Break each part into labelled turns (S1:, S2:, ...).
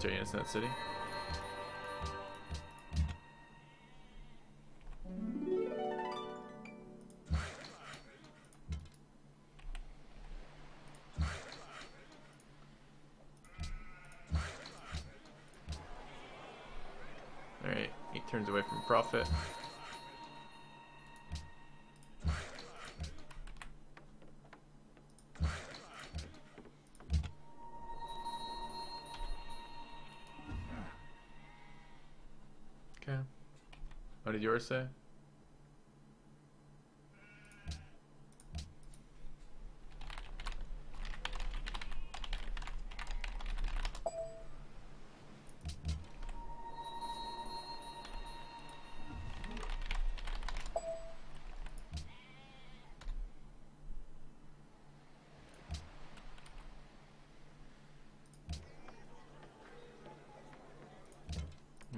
S1: military units in that city. Alright, 8 turns away from profit. Okay. What did yours say?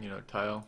S1: You know, tile.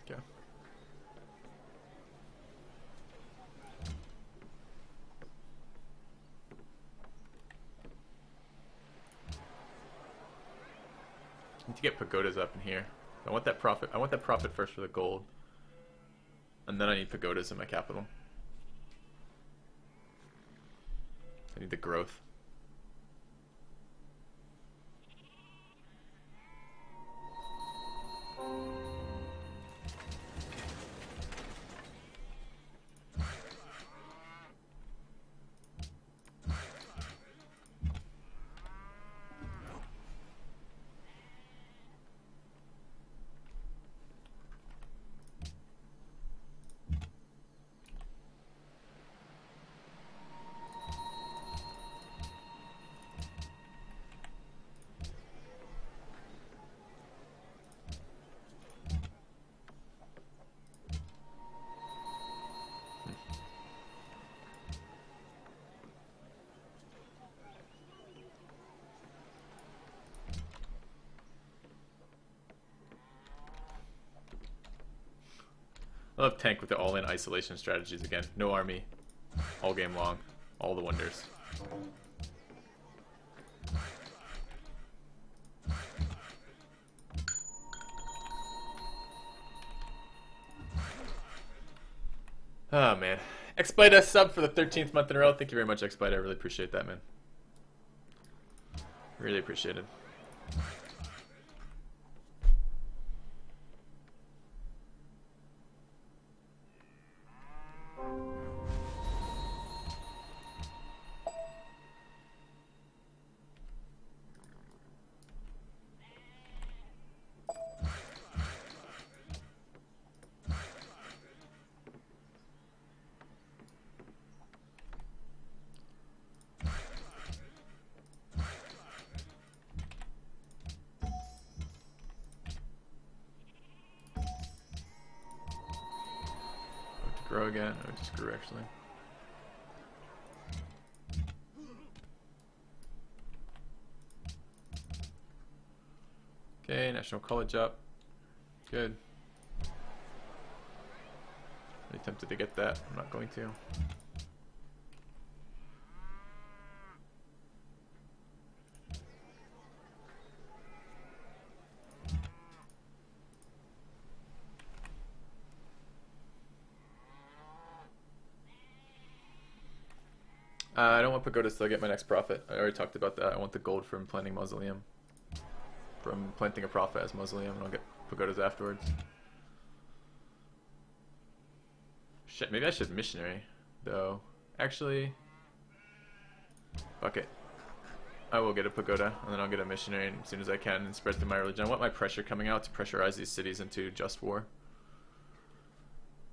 S1: Okay. Need to get pagodas up in here. I want that profit. I want that profit first for the gold, and then I need pagodas in my capital. I need the growth. I love tank with the all-in isolation strategies again. No army, all game long, all the wonders. Oh man, Exploit sub for the 13th month in a row. Thank you very much, Exploit. I really appreciate that, man. Really appreciate it. Grow again. Oh, it just grew actually. Okay, National College up. Good. Really tempted to get that. I'm not going to. I don't want pagodas till I get my next profit. I already talked about that. I want the gold from planting mausoleum. From planting a profit as mausoleum, and I'll get pagodas afterwards. Shit, maybe I should missionary, though. Actually, fuck it. I will get a pagoda, and then I'll get a missionary as soon as I can and spread through my religion. I want my pressure coming out to pressurize these cities into just war.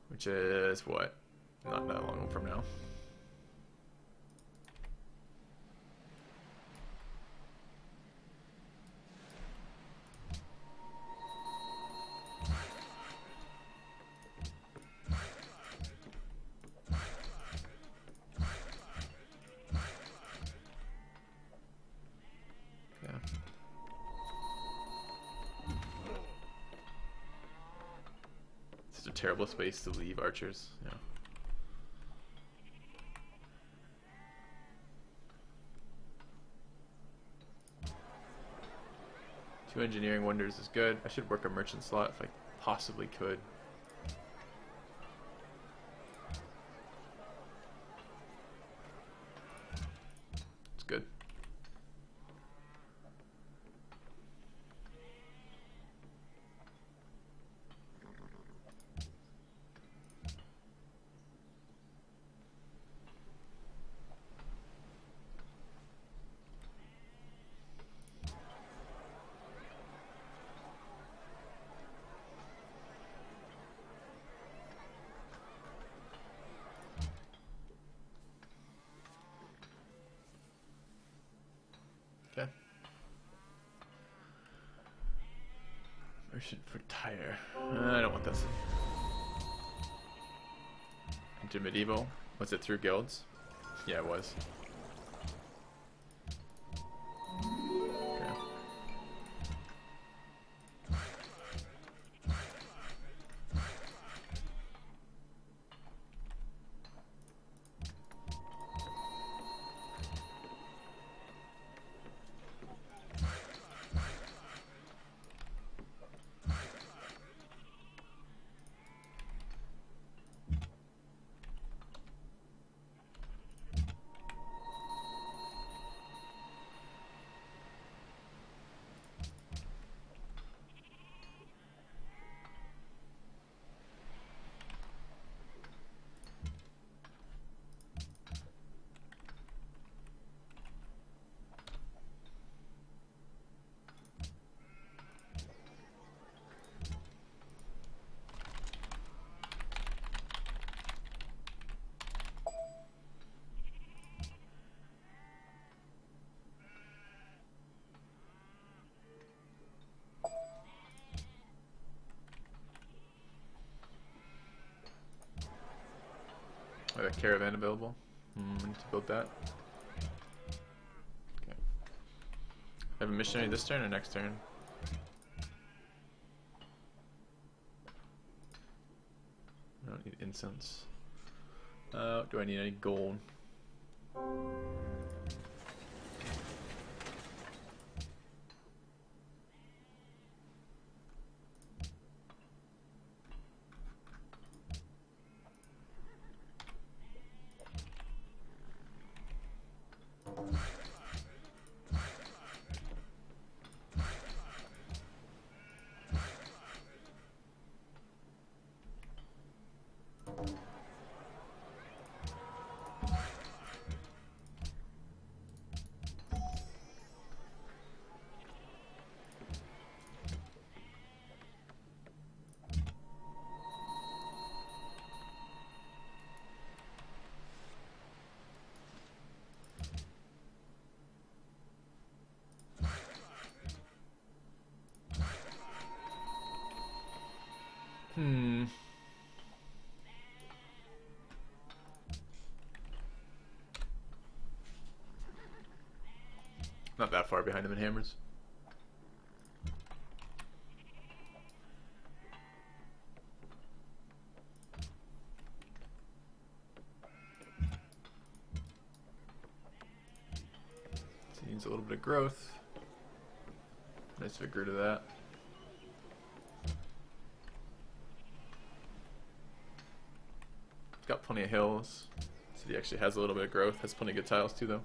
S1: Which is, what? Not that long from now. It's a terrible space to leave archers. Yeah. Two engineering wonders is good. I should work a merchant slot if I possibly could. It's good. Okay. Merchant for tire. I don't want this. Intermedieval. Was it through guilds? Yeah, it was. Okay. I have a caravan available. I need to build that. Okay. I have a missionary this turn or next turn? I don't need incense. Do I need any gold? Not that far behind him in hammers. Needs a little bit of growth. Nice vigor to that. It's got plenty of hills. City actually has a little bit of growth. Has plenty of good tiles too, though.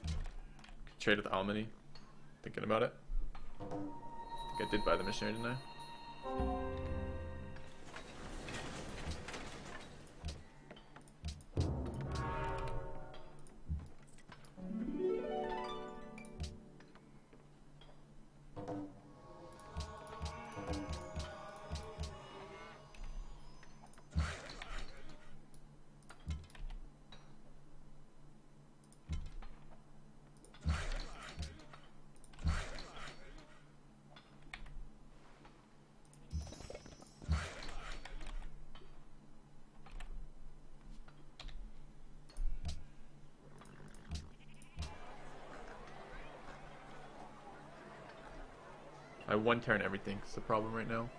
S1: Could trade with Almany. Thinking about it. I think I did buy the missionary, didn't I? I one turn everything. It's the problem right now.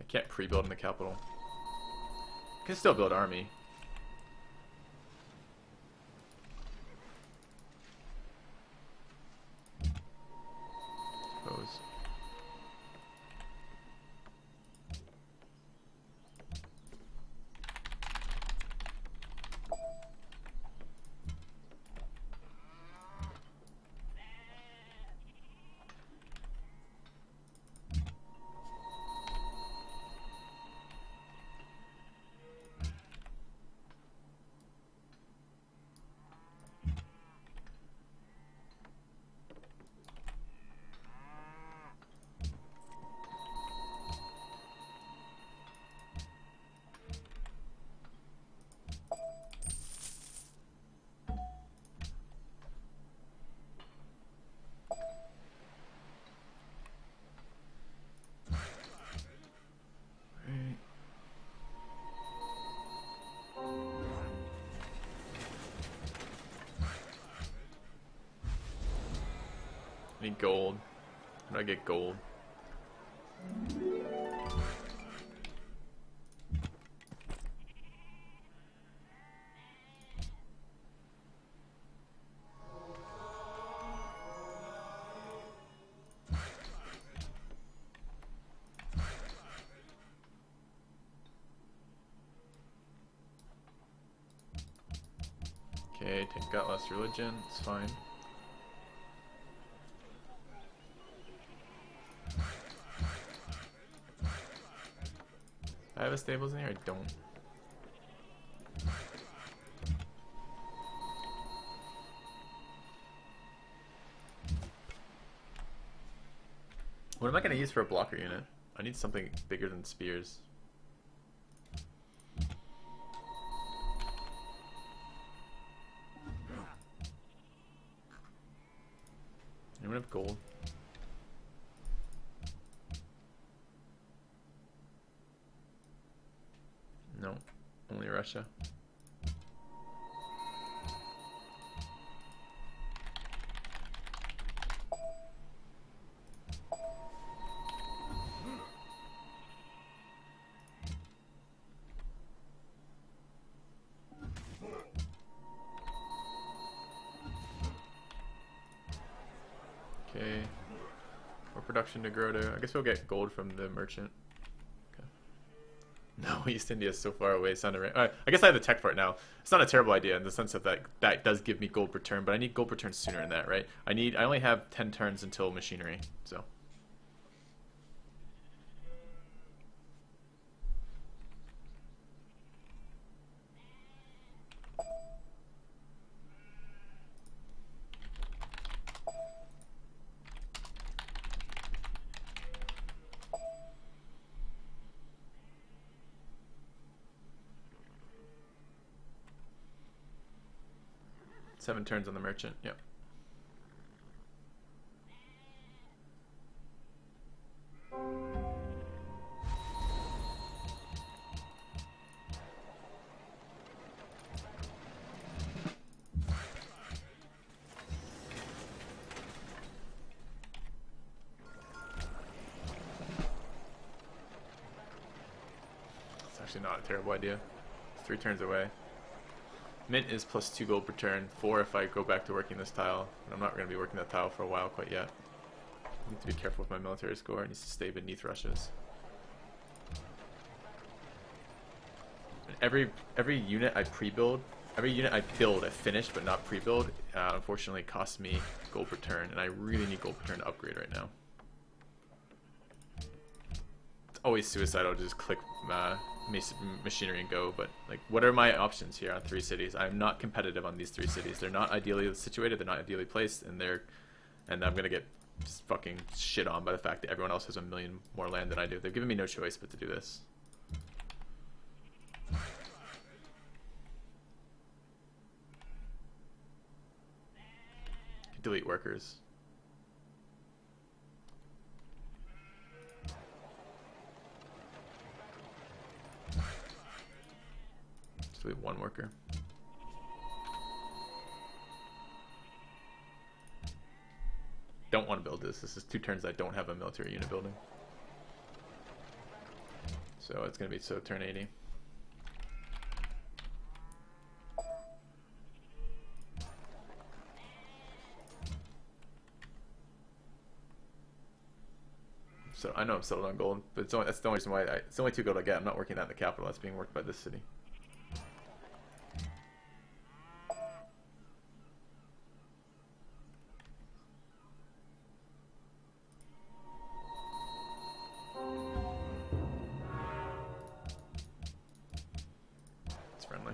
S1: I can't pre-build in the capital. I can still build army. Suppose. I need gold. How do I get gold? Okay, got less religion. It's fine. I have a stables in here? I don't. What am I going to use for a blocker unit? I need something bigger than spears. Anyone have gold? No, only Russia. Okay, more production to grow to. I guess we'll get gold from the merchant. No, East India is so far away. It's not a, I guess I have the tech for it now. It's not a terrible idea in the sense of that does give me gold per turn, but I need gold per turn sooner than that, right? I only have 10 turns until machinery, so. Seven turns on the merchant, yep. It's actually not a terrible idea. It's 3 turns away. Mint is plus 2 gold per turn, 4 if I go back to working this tile. But I'm not going to be working that tile for a while quite yet. I need to be careful with my military score. It needs to stay beneath Russia's. Every unit I pre-build, every unit I build, I finish but not pre-build, unfortunately costs me gold per turn, and I really need gold per turn to upgrade right now. It's always suicidal to just click machinery and go, but like, what are my options here on 3 cities? I'm not competitive on these 3 cities. They're not ideally situated, they're not ideally placed, and I'm gonna get just fucking shit on by the fact that everyone else has 1 million more land than I do. They've given me no choice but to do this. Delete workers. Hopefully 1 worker. Don't want to build this. This is 2 turns I don't have a military unit building. So it's going to be turn 80. So I know I'm settled on gold, but that's the only reason why it's only 2 gold I get. I'm not working that in the capital. That's being worked by this city. It's friendly.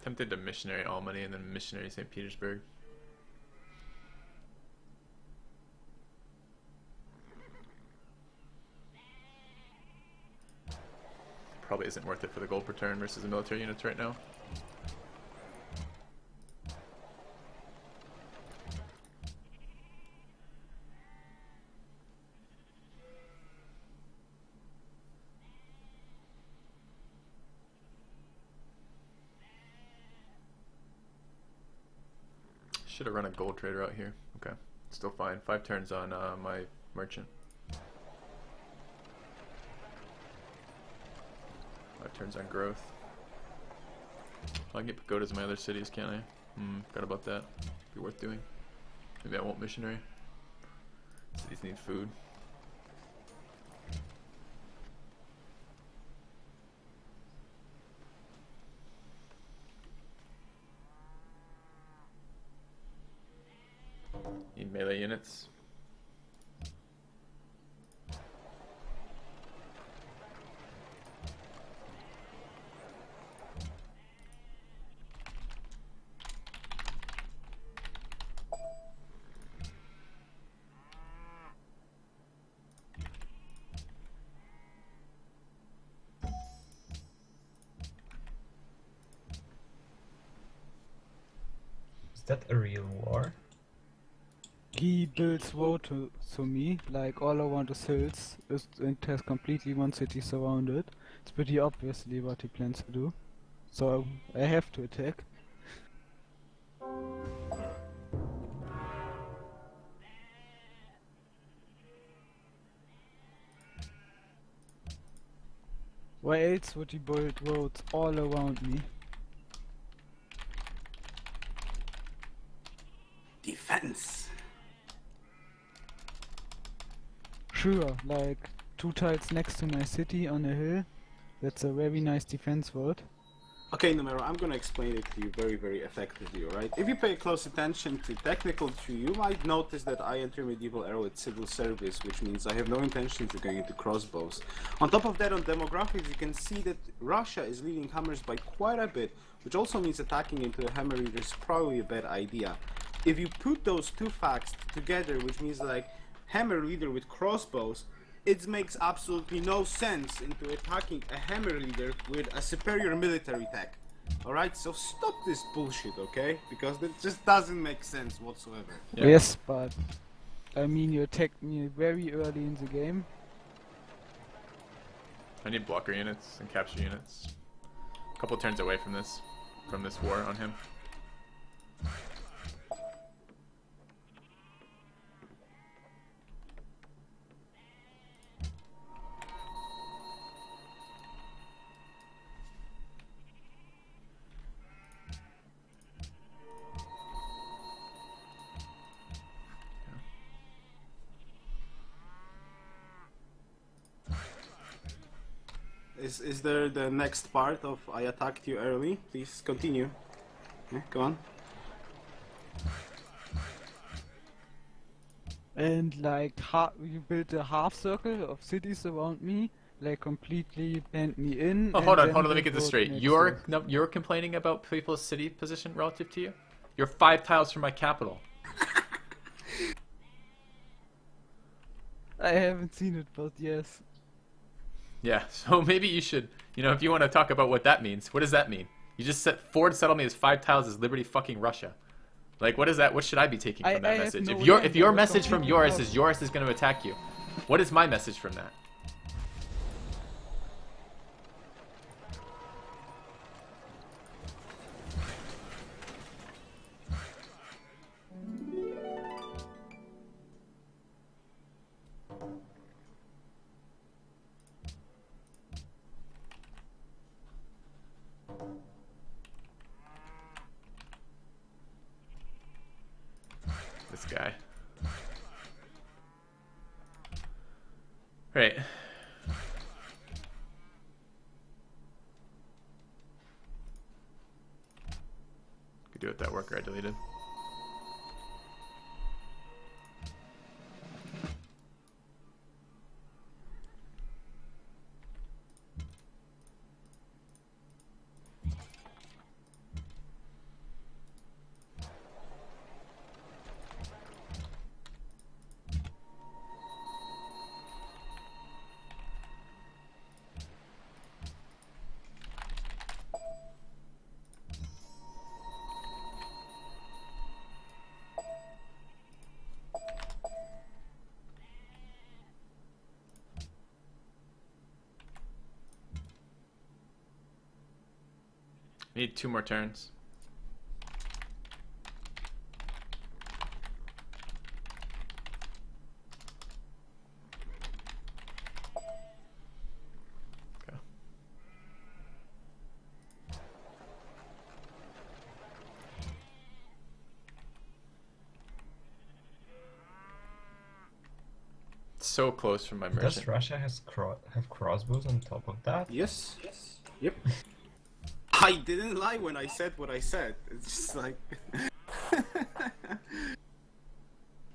S1: Tempted to missionary Albany and then missionary St. Petersburg. Probably isn't worth it for the gold per turn versus the military units right now. Should have run a gold trader out here. Okay, still fine. 5 turns on my merchant. 5 turns on growth. I can get pagodas in my other cities, can't I? Forgot about that. Be worth doing. Maybe I won't missionary. Cities need food. Need melee units.
S2: Is that a real war?
S3: He builds road to me, like all around the hills, and has completely 1 city surrounded. It's pretty obviously what he plans to do. So I have to attack. Why else would he build roads all around me?
S4: Defense!
S3: Sure, like 2 tiles next to my city on a hill. That's a very nice defense road.
S4: Okay, Numero, I'm gonna explain it to you very, very effectively, alright? If you pay close attention to technical tree, you might notice that I enter medieval era with civil service, which means I have no intentions of going into crossbows. On top of that, on demographics, you can see that Russia is leading hammers by quite a bit, which also means attacking into a hammer reader is probably a bad idea. If you put those 2 facts together, which means like hammer leader with crossbows, it makes absolutely no sense into attacking a hammer leader with a superior military tech. Alright, so stop this bullshit, okay? Because that just doesn't make sense whatsoever.
S1: Yeah.
S3: Yes, but I mean you attacked me very early in the game.
S1: I need blocker units and capture units. A couple turns away from this war on him.
S4: Is there the next part of I attacked you early? Please continue. Yeah, go on.
S3: And like you built a half circle of cities around me, like completely penned me in.
S1: Oh,
S3: and
S1: hold on,
S3: then
S1: hold on. Let me
S3: built
S1: get this
S3: road
S1: straight.
S3: next
S1: You're
S3: to it.
S1: no, you're complaining about people's city position relative to you. You're 5 tiles from my capital.
S3: I haven't seen it, but yes.
S1: Yeah. So maybe you should. You know, if you want to talk about what that means, what does that mean? You just said Ford settled me as 5 tiles as Liberty fucking Russia. Like, what is that? What should I be taking from that
S3: I have
S1: message?
S3: no
S1: If your
S3: land, I was
S1: message from
S3: completely
S1: Yoruus
S3: lost.
S1: is Yoruus is going to attack you, what is my message from that? This guy. Right. Could do it that worker I deleted. Need 2 more turns. Okay. So close from my
S2: Does
S1: merchant.
S2: Russia have crossbows on top of that?
S4: Yes. Yep. I didn't lie when I said what I said. It's just like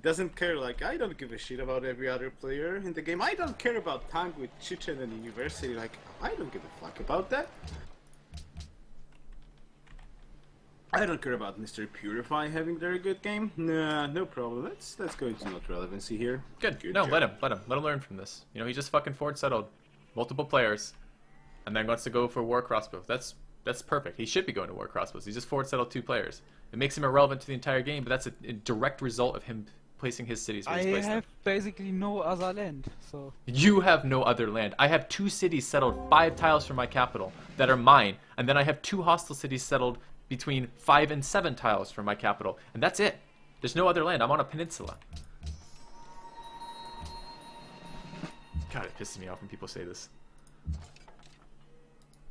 S4: doesn't care. Like, I don't give a shit about every other player in the game. I don't care about time with Chichen and University. Like, I don't give a fuck about that. I don't care about Mr. Purify having very good game. Nah, no problem. Let's go into not relevancy here.
S1: Good.
S4: Good
S1: No,
S4: job.
S1: let him learn from this. You know, he just fucking forward settled multiple players, and then wants to go for war crossbow. That's perfect. He should be going to war crossbows. He just forward settled 2 players. It makes him irrelevant to the entire game, but that's a direct result of him placing his cities where
S3: I
S1: he's placed them.
S3: have basically no other land, so
S1: You have no other land. I have 2 cities settled 5 tiles from my capital that are mine, and then I have 2 hostile cities settled between 5 and 7 tiles from my capital, and that's it. There's no other land. I'm on a peninsula. God, it pisses me off when people say this.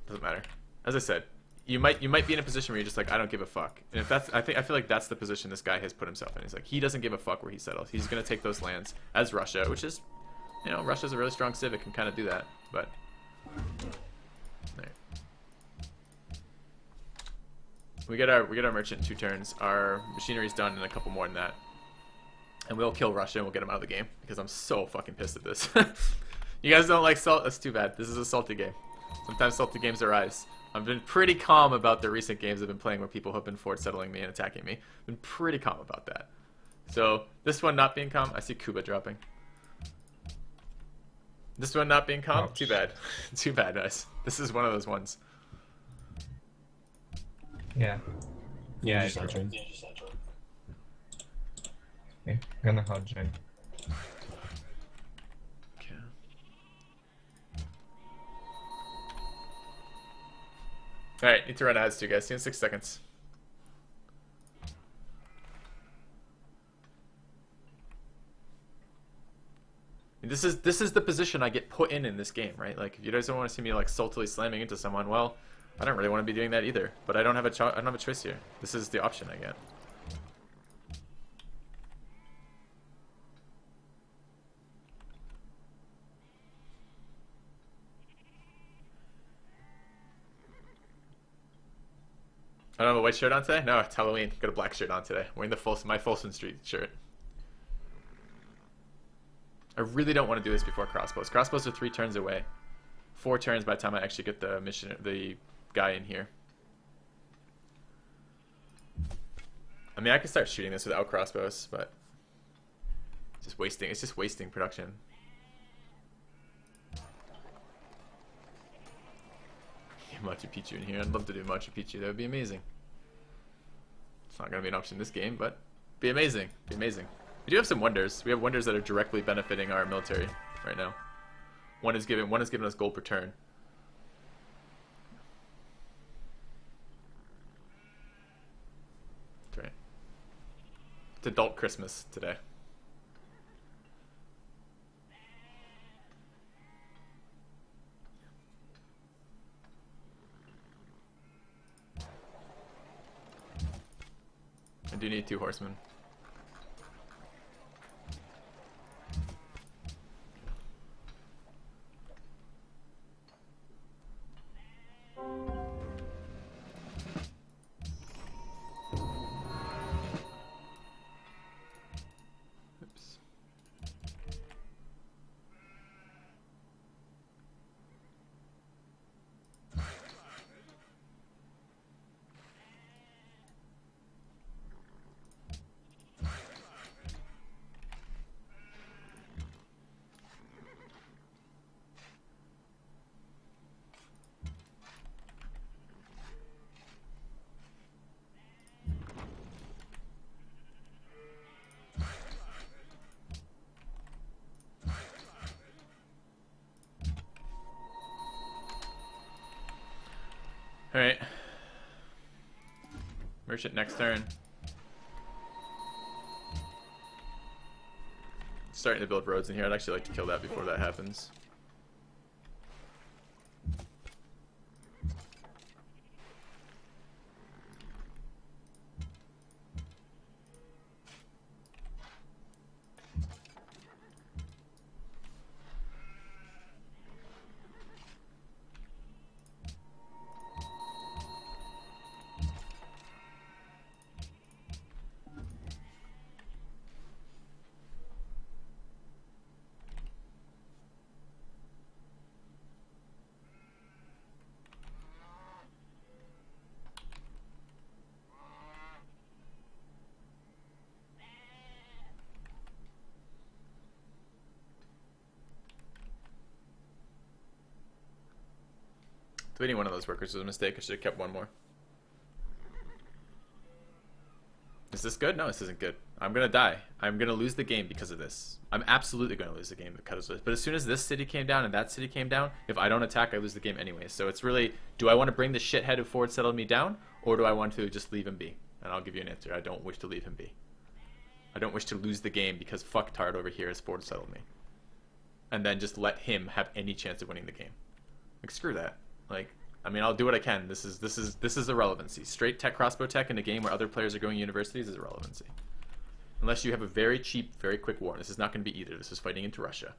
S1: Doesn't matter. As I said, you might be in a position where you're just like, I don't give a fuck. And if that's, I feel like that's the position this guy has put himself in. He's like, he doesn't give a fuck where he settles. He's gonna take those lands as Russia, which is, you know, Russia's a really strong civic and kind of do that. But there. We get our merchant in 2 turns. Our machinery's done in a couple more than that, and we'll kill Russia and we'll get him out of the game because I'm so fucking pissed at this. You guys don't like salt? That's too bad. This is a salty game. Sometimes salty games arise. I've been pretty calm about the recent games I've been playing where people have been forward settling me and attacking me. Been pretty calm about that. So this one not being calm, I see Cuba dropping. This one not being calm,
S2: Ouch.
S1: too bad. Too bad, guys. This is one of those ones.
S2: Yeah. Yeah, I
S5: Just
S2: agree.
S5: enter.
S2: Okay, gonna hard join.
S1: Okay. Alright, need to run ads too, guys. See you in 6 seconds. And this is the position I get put in this game, right? Like, if you guys don't want to see me like saltily slamming into someone, well, I don't really want to be doing that either. But I don't have a choice here. This is the option I get. I don't have a white shirt on today? No, it's Halloween. Got a black shirt on today. I'm wearing my Folsom Street shirt. I really don't want to do this before crossbows. Crossbows are 3 turns away. 4 turns by the time I actually get the guy in here. I mean, I can start shooting this without crossbows, but it's just wasting production. Machu Picchu in here. I'd love to do Machu Picchu. That would be amazing. It's not going to be an option in this game, but be amazing. Be amazing. We do have some wonders. We have wonders that are directly benefiting our military right now. One is giving us gold per turn. That's right. It's adult Christmas today. I do need 2 horsemen. Oops. Alright. Merchant next turn. Starting to build roads in here. I'd actually like to kill that before that happens. Deleting one of those workers was a mistake. I should have kept one more. Is this good? No, this isn't good. I'm gonna die. I'm gonna lose the game because of this. I'm absolutely gonna lose the game because of this. But as soon as this city came down and that city came down, if I don't attack, I lose the game anyway. So it's really, do I want to bring the shithead who forward settled me down, or do I want to just leave him be? And I'll give you an answer. I don't wish to leave him be. I don't wish to lose the game because fucktard over here has forward settled me. And then just let him have any chance of winning the game. Like, screw that. Like, I mean, I'll do what I can. This is irrelevancy. Straight tech crossbow tech in a game where other players are going universities is irrelevancy. Unless you have a very cheap, very quick war. This is not going to be either. This is fighting into Russia.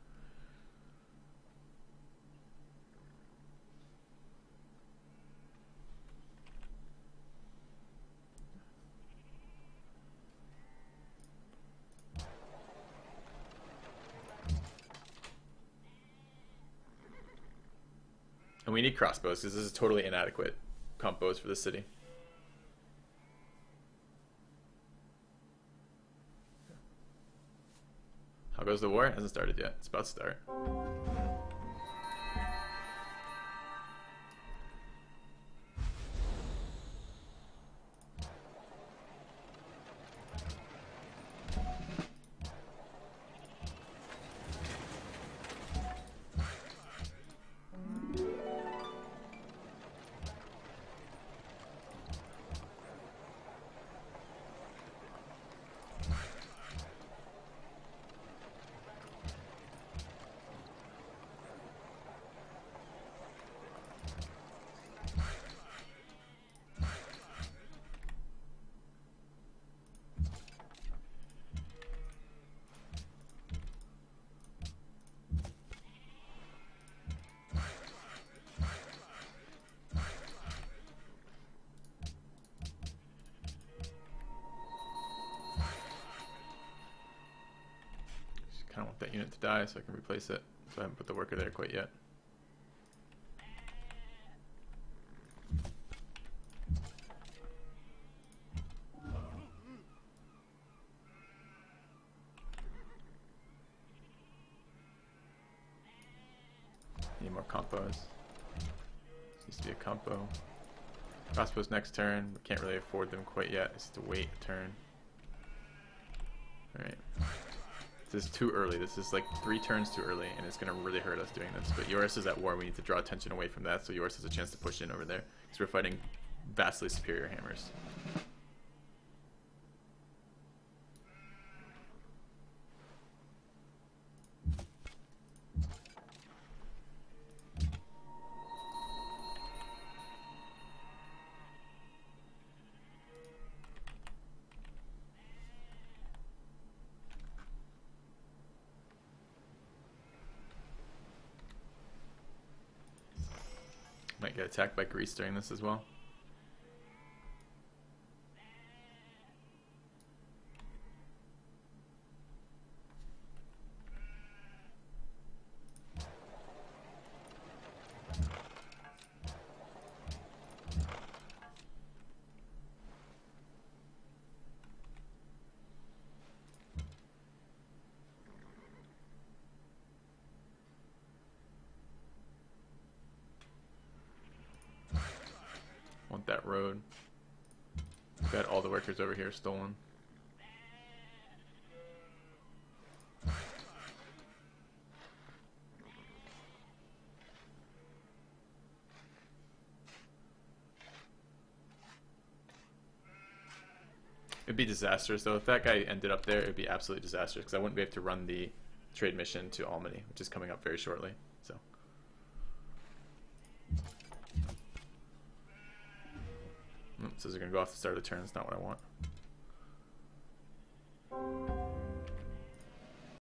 S1: And we need crossbows because this is totally inadequate combos for the city. How goes the war? It hasn't started yet. It's about to start. kind of want that unit to die so I can replace it. So I haven't put the worker there quite yet. Need more compos. Needs to be a compo. Crossbows next turn. We can't really afford them quite yet. It's to wait a turn. Alright. This is too early. This is like 3 turns too early, and it's going to really hurt us doing this. But Yoruus is at war. We need to draw attention away from that, so Yoruus has a chance to push in over there. Because we're fighting vastly superior hammers. Might get attacked by Greece during this as well. Want that road. Got all the workers over here stolen. It'd be disastrous though. If that guy ended up there, it'd be absolutely disastrous because I wouldn't be able to run the trade mission to Albany, which is coming up very shortly. So. Says they're gonna go off the start of the turn. That's not what I want.